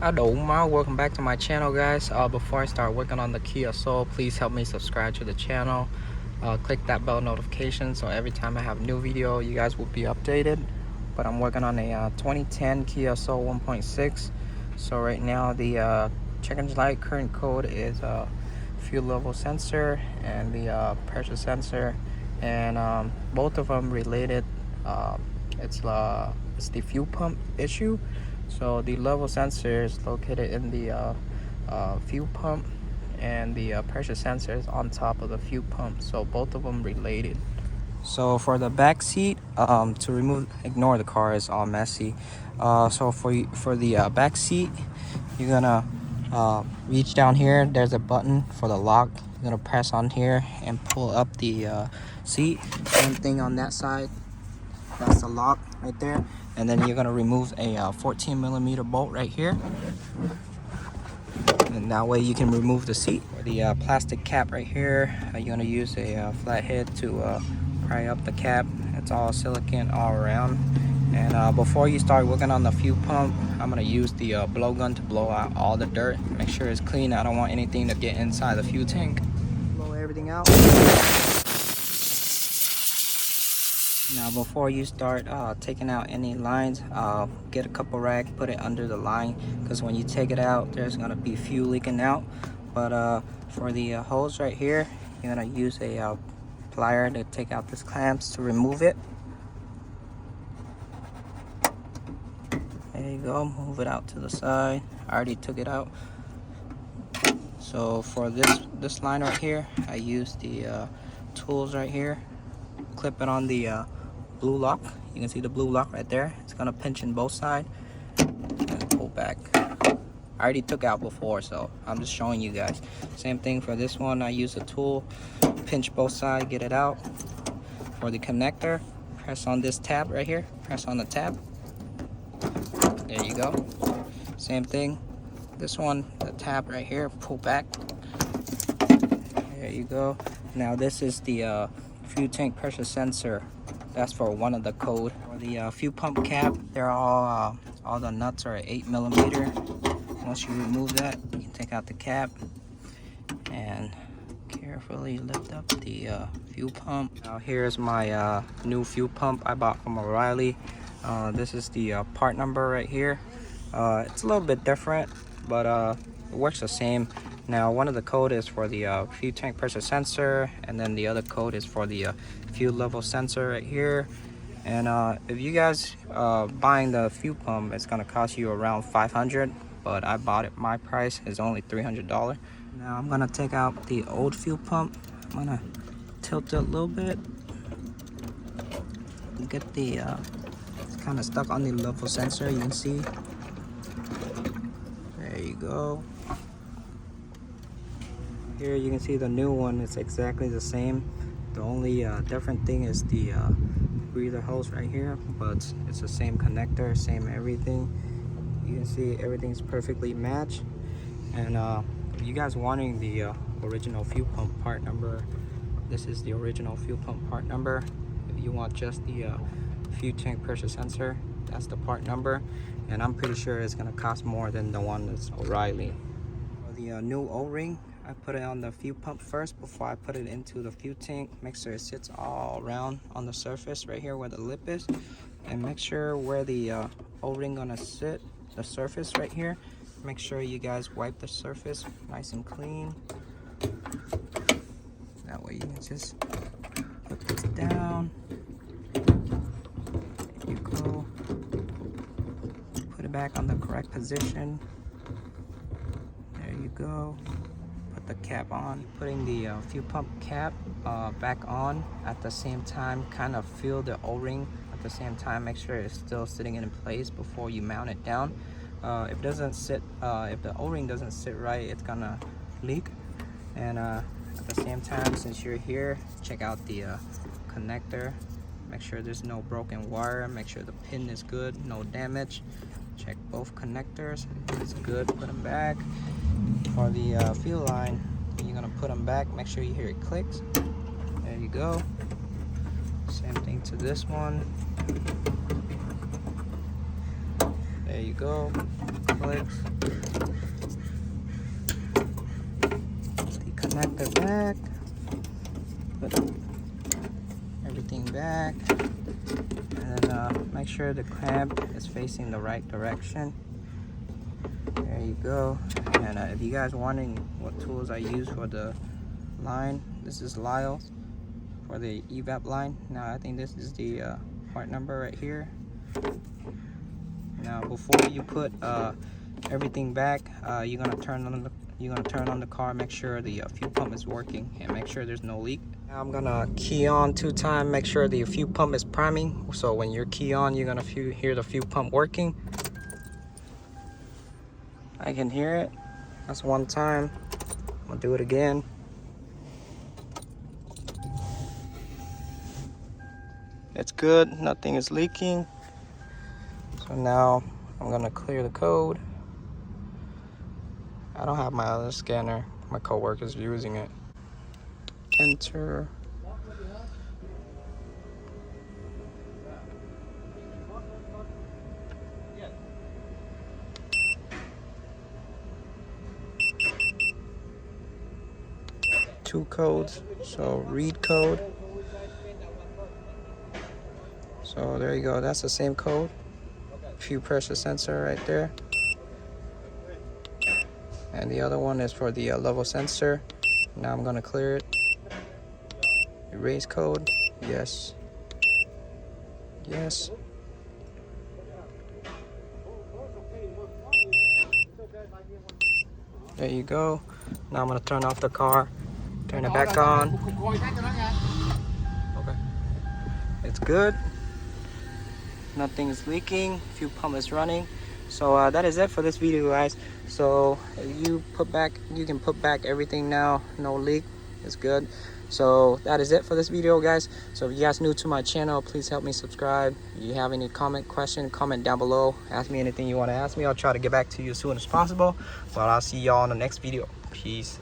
Welcome back to my channel, guys. Before I start working on the Kia Soul, please help me subscribe to the channel. Click that bell notification so every time I have a new video you guys will be updated. But I'm working on a 2010 Kia Soul 1.6. So right now the check engine light current code is fuel level sensor and the pressure sensor, and both of them related. It's the fuel pump issue. So the level sensor is located in the fuel pump, and the pressure sensor is on top of the fuel pump. So both of them related. So for the back seat, to ignore the car is all messy. So for the back seat, you're gonna reach down here. There's a button for the lock. You're gonna press on here and pull up the seat. Same thing on that side. That's the lock right there. And then you're gonna remove a 14mm bolt right here, and that way you can remove the seat. For the plastic cap right here, you're gonna use a flathead to pry up the cap. It's all silicone all around. And before you start working on the fuel pump, I'm gonna use the blowgun to blow out all the dirt. Make sure it's clean. I don't want anything to get inside the fuel tank. Blow everything out. Now before you start taking out any lines, get a couple rags, put it under the line, because when you take it out there's gonna be fuel leaking out. But for the hose right here, you're gonna use a plier to take out this clamps to remove it. There you go, move it out to the side. I already took it out. So for this line right here, I use the tools right here, clip it on the blue lock. You can see the blue lock right there. It's gonna pinch in both sides and pull back. I already took out before, so I'm just showing you guys. Same thing for this one. I use a tool, pinch both sides, get it out. For the connector, press on this tab right here. Press on the tab. There you go. Same thing. This one, the tab right here, pull back. There you go. Now this is the fuel tank pressure sensor. That's for one of the code. For the fuel pump cap, they're all the nuts are 8mm. Once you remove that, you can take out the cap and carefully lift up the fuel pump. Now here's my new fuel pump I bought from O'Reilly. This is the part number right here. It's a little bit different, but it works the same. Now one of the code is for the fuel tank pressure sensor, and then the other code is for the fuel level sensor right here. And if you guys buying the fuel pump, it's gonna cost you around $500, but I bought it, my price is only $300. Now I'm gonna take out the old fuel pump. I'm gonna tilt it a little bit, get the it's kind of stuck on the level sensor, you can see. There you go. Here you can see the new one is exactly the same. The only different thing is the breather hose right here, but it's the same connector, same everything. You can see everything's perfectly matched. And if you guys wanting the original fuel pump part number, this is the original fuel pump part number. If you want just the fuel tank pressure sensor, that's the part number. And I'm pretty sure it's gonna cost more than the one that's O'Reilly. For the new O-ring, I put it on the fuel pump first before I put it into the fuel tank. Make sure it sits all around on the surface right here where the lip is, and make sure where the O-ring gonna sit, the surface right here. Make sure you guys wipe the surface nice and clean. That way you can just put this down. There you go. Put it back on the correct position. There you go. The cap on. Putting the fuel pump cap back on at the same time, kind of feel the O-ring at the same time. Make sure it's still sitting in place before you mount it down. If it doesn't sit, if the O-ring doesn't sit right, it's gonna leak. And at the same time, since you're here, check out the connector. Make sure there's no broken wire. Make sure the pin is good, no damage. Check both connectors. If it's good, put them back. For the fuel line, you're gonna put them back. Make sure you hear it clicks. There you go. Same thing to this one. There you go. clicks. Disconnect the back. Put everything back. And then make sure the clamp is facing the right direction. There you go. And if you guys wondering what tools I use for the line, this is Lyle for the evap line. Now I think this is the part number right here. Now before you put everything back, you're gonna turn on the car, make sure the fuel pump is working, and make sure there's no leak. Now I'm gonna key on 2 times, make sure the fuel pump is priming. So when you're key on, you're gonna hear the fuel pump working. I can hear it. That's 1 time. I'm gonna do it again. It's good, nothing is leaking. So now I'm gonna clear the code. I don't have my other scanner, my coworker's using it. Enter. Two codes, so read code. So there you go, that's the same code. Fuel pressure sensor right there. And the other one is for the level sensor. Now I'm gonna clear it. Erase code, yes. Yes. There you go. Now I'm gonna turn off the car. Turn it back on. Okay. It's good. Nothing is leaking. Fuel pump is running. So that is it for this video, guys. So if you can put back everything now. No leak. It's good. So that is it for this video, guys. So if you guys new to my channel, please help me subscribe. If you have any question, comment down below. Ask me anything you want to ask me. I'll try to get back to you as soon as possible. But I'll see y'all in the next video. Peace.